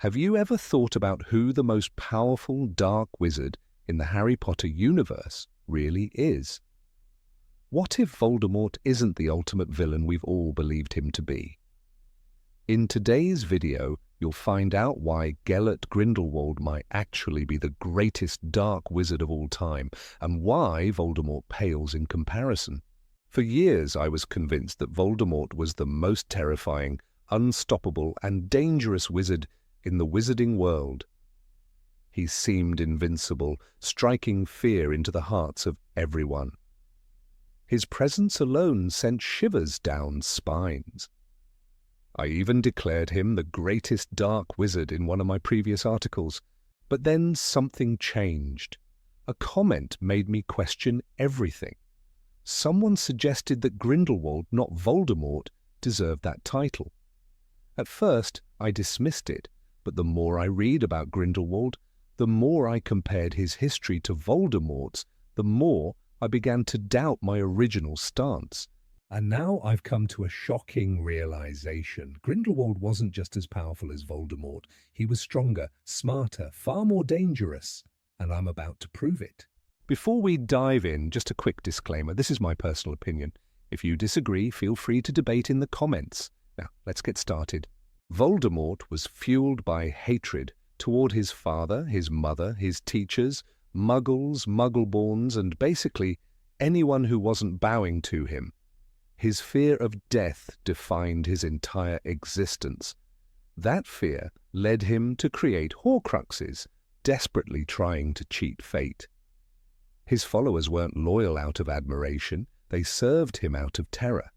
Have you ever thought about who the most powerful dark wizard in the Harry Potter universe really is? What if Voldemort isn't the ultimate villain we've all believed him to be? In today's video, you'll find out why Gellert Grindelwald might actually be the greatest dark wizard of all time, and why Voldemort pales in comparison. For years, I was convinced that Voldemort was the most terrifying, unstoppable, and dangerous wizard in the wizarding world. He seemed invincible, striking fear into the hearts of everyone. His presence alone sent shivers down spines. I even declared him the greatest dark wizard in one of my previous articles, but then something changed. A comment made me question everything. Someone suggested that Grindelwald, not Voldemort, deserved that title. At first, I dismissed it, but the more I read about Grindelwald, the more I compared his history to Voldemort's, the more I began to doubt my original stance. And now I've come to a shocking realization. Grindelwald wasn't just as powerful as Voldemort. He was stronger, smarter, far more dangerous, and I'm about to prove it. Before we dive in, just a quick disclaimer. This is my personal opinion. If you disagree, feel free to debate in the comments. Now, let's get started. Voldemort was fueled by hatred toward his father, his mother, his teachers, muggles, muggleborns, and basically anyone who wasn't bowing to him. His fear of death defined his entire existence. That fear led him to create Horcruxes, desperately trying to cheat fate. His followers weren't loyal out of admiration, they served him out of terror.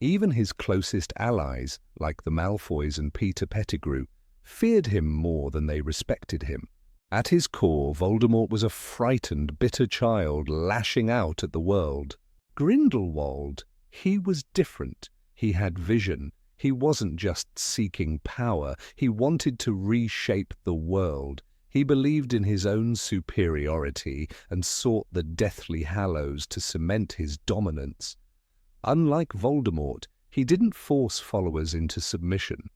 Even his closest allies, like the Malfoys and Peter Pettigrew, feared him more than they respected him. At his core, Voldemort was a frightened, bitter child lashing out at the world. Grindelwald, he was different. He had vision. He wasn't just seeking power. He wanted to reshape the world. He believed in his own superiority and sought the Deathly Hallows to cement his dominance. Unlike Voldemort, he didn't force followers into submission.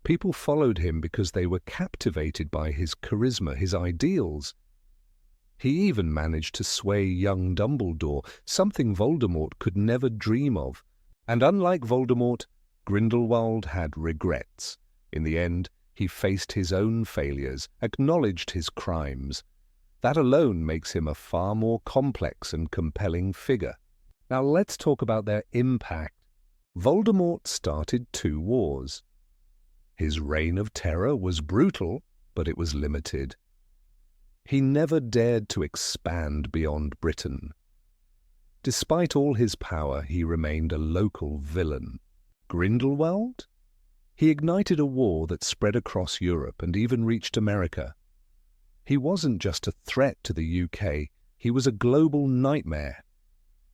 People followed him because they were captivated by his charisma, his ideals. He even managed to sway young Dumbledore, something Voldemort could never dream of. And unlike Voldemort, Grindelwald had regrets. In the end, he faced his own failures, acknowledged his crimes. That alone makes him a far more complex and compelling figure. Now let's talk about their impact. Voldemort started 2 wars. His reign of terror was brutal, but it was limited. He never dared to expand beyond Britain. Despite all his power, he remained a local villain. Grindelwald? He ignited a war that spread across Europe and even reached America. He wasn't just a threat to the UK, he was a global nightmare.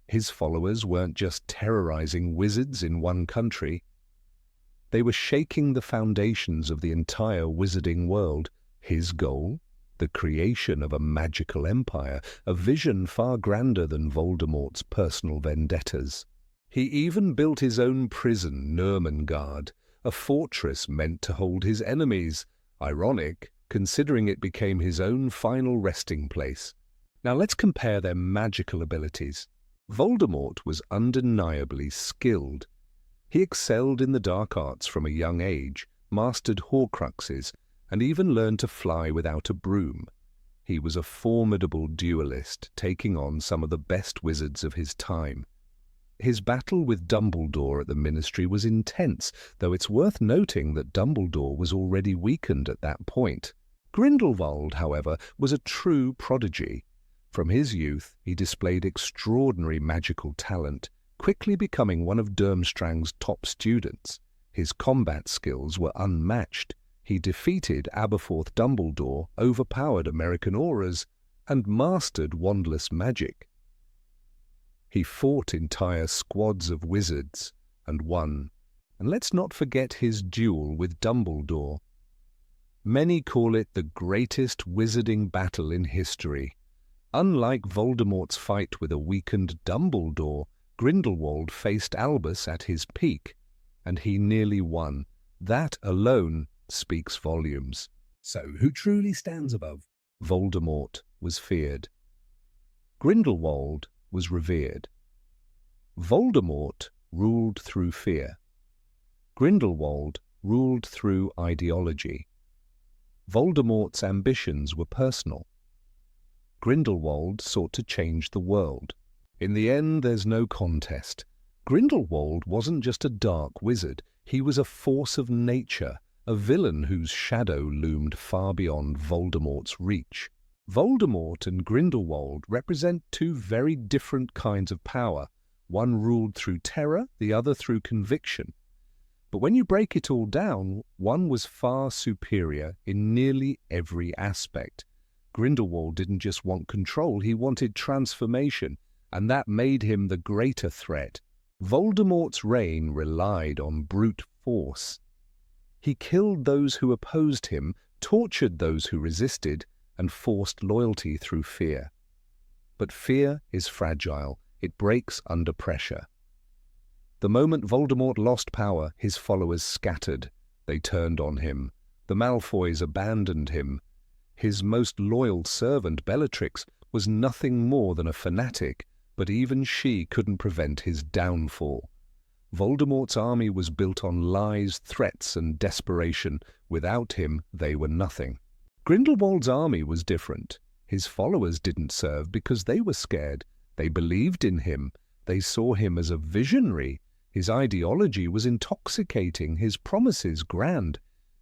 His followers weren't just terrorizing wizards in one country. They were shaking the foundations of the entire wizarding world. His goal? The creation of a magical empire, a vision far grander than Voldemort's personal vendettas. He even built his own prison, Nurmengard, a fortress meant to hold his enemies. Ironic, considering it became his own final resting place. Now let's compare their magical abilities. Voldemort was undeniably skilled. He excelled in the dark arts from a young age, mastered Horcruxes, and even learned to fly without a broom. He was a formidable duelist, taking on some of the best wizards of his time. His battle with Dumbledore at the Ministry was intense, though it's worth noting that Dumbledore was already weakened at that point. Grindelwald, however, was a true prodigy. From his youth, he displayed extraordinary magical talent, quickly becoming one of Durmstrang's top students. His combat skills were unmatched. He defeated Aberforth Dumbledore, overpowered American auras, and mastered wandless magic. He fought entire squads of wizards and won. And let's not forget his duel with Dumbledore. Many call it the greatest wizarding battle in history. Unlike Voldemort's fight with a weakened Dumbledore, Grindelwald faced Albus at his peak, and he nearly won. That alone speaks volumes. So who truly stands above? Voldemort was feared. Grindelwald was revered. Voldemort ruled through fear. Grindelwald ruled through ideology. Voldemort's ambitions were personal. Grindelwald sought to change the world. In the end, there's no contest. Grindelwald wasn't just a dark wizard. He was a force of nature, a villain whose shadow loomed far beyond Voldemort's reach. Voldemort and Grindelwald represent two very different kinds of power. One ruled through terror, the other through conviction. But when you break it all down, one was far superior in nearly every aspect. Grindelwald didn't just want control, he wanted transformation, and that made him the greater threat. Voldemort's reign relied on brute force. He killed those who opposed him, tortured those who resisted, and forced loyalty through fear. But fear is fragile. It breaks under pressure. The moment Voldemort lost power, his followers scattered. They turned on him. The Malfoys abandoned him. His most loyal servant, Bellatrix, was nothing more than a fanatic, but even she couldn't prevent his downfall. Voldemort's army was built on lies, threats, and desperation. Without him, they were nothing. Grindelwald's army was different. His followers didn't serve because they were scared. They believed in him. They saw him as a visionary. His ideology was intoxicating, his promises grand.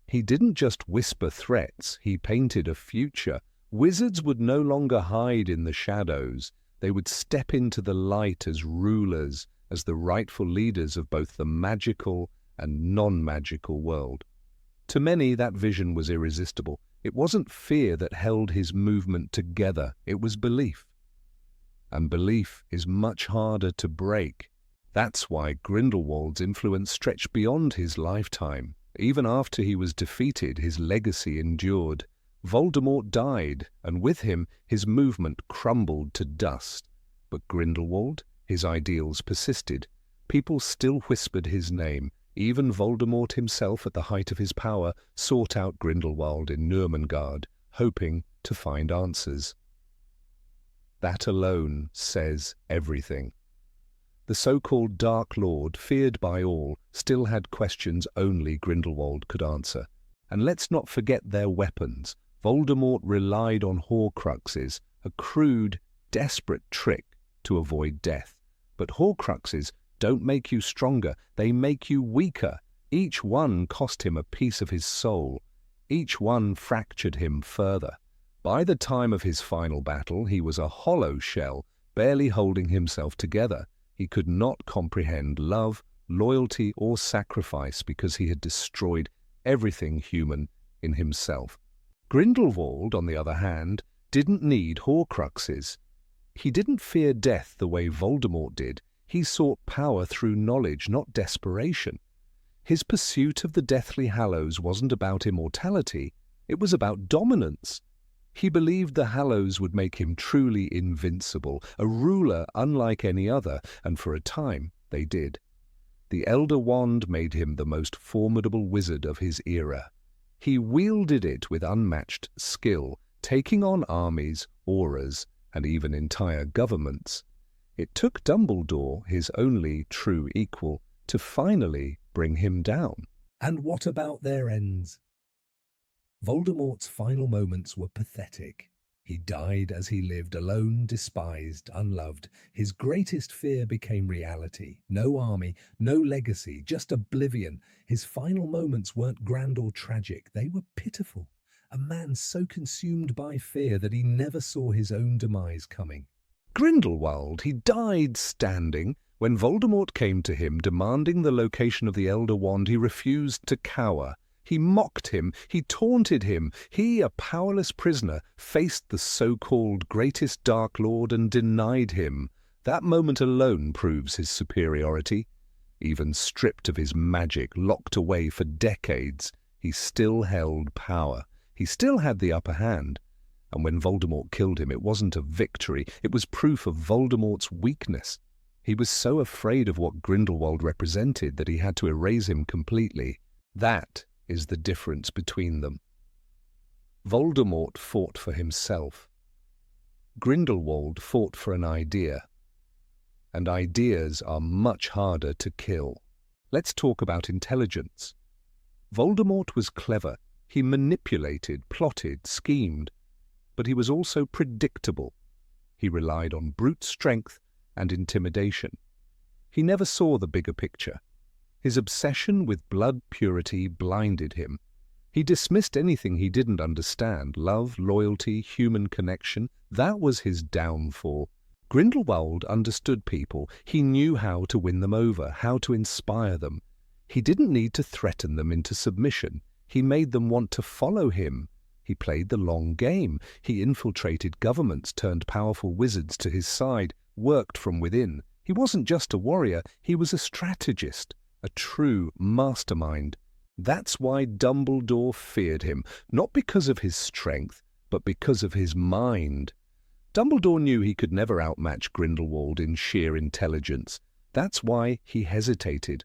He didn't just whisper threats, he painted a future. Wizards would no longer hide in the shadows. They would step into the light as rulers, as the rightful leaders of both the magical and non-magical world. To many, that vision was irresistible. It wasn't fear that held his movement together, it was belief. And belief is much harder to break. That's why Grindelwald's influence stretched beyond his lifetime. Even after he was defeated, his legacy endured. Voldemort died, and with him, his movement crumbled to dust. But Grindelwald, his ideals persisted. People still whispered his name. Even Voldemort himself, at the height of his power, sought out Grindelwald in Nurmengard, hoping to find answers. That alone says everything. The so-called Dark Lord, feared by all, still had questions only Grindelwald could answer. And let's not forget their weapons. Voldemort relied on Horcruxes, a crude, desperate trick to avoid death. But Horcruxes don't make you stronger, they make you weaker. Each one cost him a piece of his soul. Each one fractured him further. By the time of his final battle, he was a hollow shell, barely holding himself together. He could not comprehend love, loyalty, or sacrifice because he had destroyed everything human in himself. Grindelwald, on the other hand, didn't need Horcruxes. He didn't fear death the way Voldemort did. He sought power through knowledge, not desperation. His pursuit of the Deathly Hallows wasn't about immortality, it was about dominance. He believed the Hallows would make him truly invincible, a ruler unlike any other, and for a time they did. The Elder Wand made him the most formidable wizard of his era. He wielded it with unmatched skill, taking on armies, auras, and even entire governments. It took Dumbledore, his only true equal, to finally bring him down. And what about their ends? Voldemort's final moments were pathetic. He died as he lived, alone, despised, unloved. His greatest fear became reality. No army, no legacy, just oblivion. His final moments weren't grand or tragic. They were pitiful. A man so consumed by fear that he never saw his own demise coming. Grindelwald, he died standing. When Voldemort came to him demanding the location of the Elder Wand, he refused to cower. He mocked him, he taunted him. He, a powerless prisoner, faced the so-called greatest Dark Lord and denied him. That moment alone proves his superiority. Even stripped of his magic, locked away for decades, he still held power. He still had the upper hand. And when Voldemort killed him, it wasn't a victory, it was proof of Voldemort's weakness. He was so afraid of what Grindelwald represented that he had to erase him completely. That is the difference between them. Voldemort fought for himself. Grindelwald fought for an idea. And ideas are much harder to kill. Let's talk about intelligence. Voldemort was clever. He manipulated, plotted, schemed. But he was also predictable. He relied on brute strength and intimidation. He never saw the bigger picture. His obsession with blood purity blinded him. He dismissed anything he didn't understand. Love, loyalty, human connection, that was his downfall. Grindelwald understood people. He knew how to win them over, how to inspire them. He didn't need to threaten them into submission. He made them want to follow him. He played the long game. He infiltrated governments, turned powerful wizards to his side, worked from within. He wasn't just a warrior, he was a strategist, a true mastermind. That's why Dumbledore feared him, not because of his strength, but because of his mind. Dumbledore knew he could never outmatch Grindelwald in sheer intelligence. That's why he hesitated,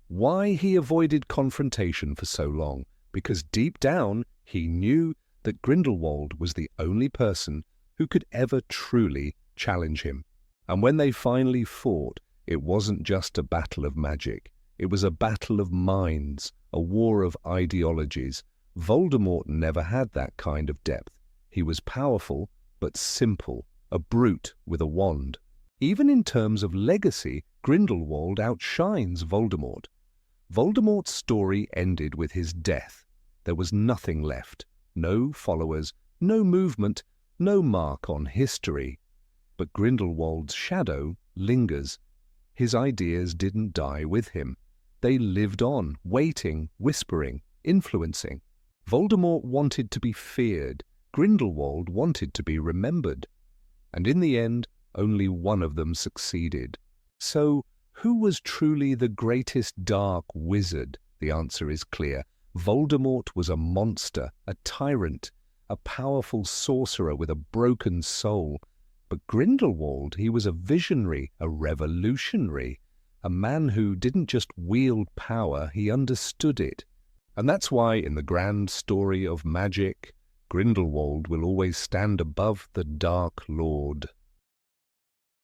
why he avoided confrontation for so long, because deep down he knew that Grindelwald was the only person who could ever truly challenge him. And when they finally fought, it wasn't just a battle of magic. It was a battle of minds, a war of ideologies. Voldemort never had that kind of depth. He was powerful, but simple, a brute with a wand. Even in terms of legacy, Grindelwald outshines Voldemort. Voldemort's story ended with his death. There was nothing left. No followers, no movement, no mark on history. But Grindelwald's shadow lingers. His ideas didn't die with him. They lived on, waiting, whispering, influencing. Voldemort wanted to be feared. Grindelwald wanted to be remembered. And in the end, only one of them succeeded. So, who was truly the greatest dark wizard? The answer is clear. Voldemort was a monster, a tyrant, a powerful sorcerer with a broken soul. But Grindelwald, he was a visionary, a revolutionary, a man who didn't just wield power, he understood it. And that's why in the grand story of magic, Grindelwald will always stand above the Dark Lord.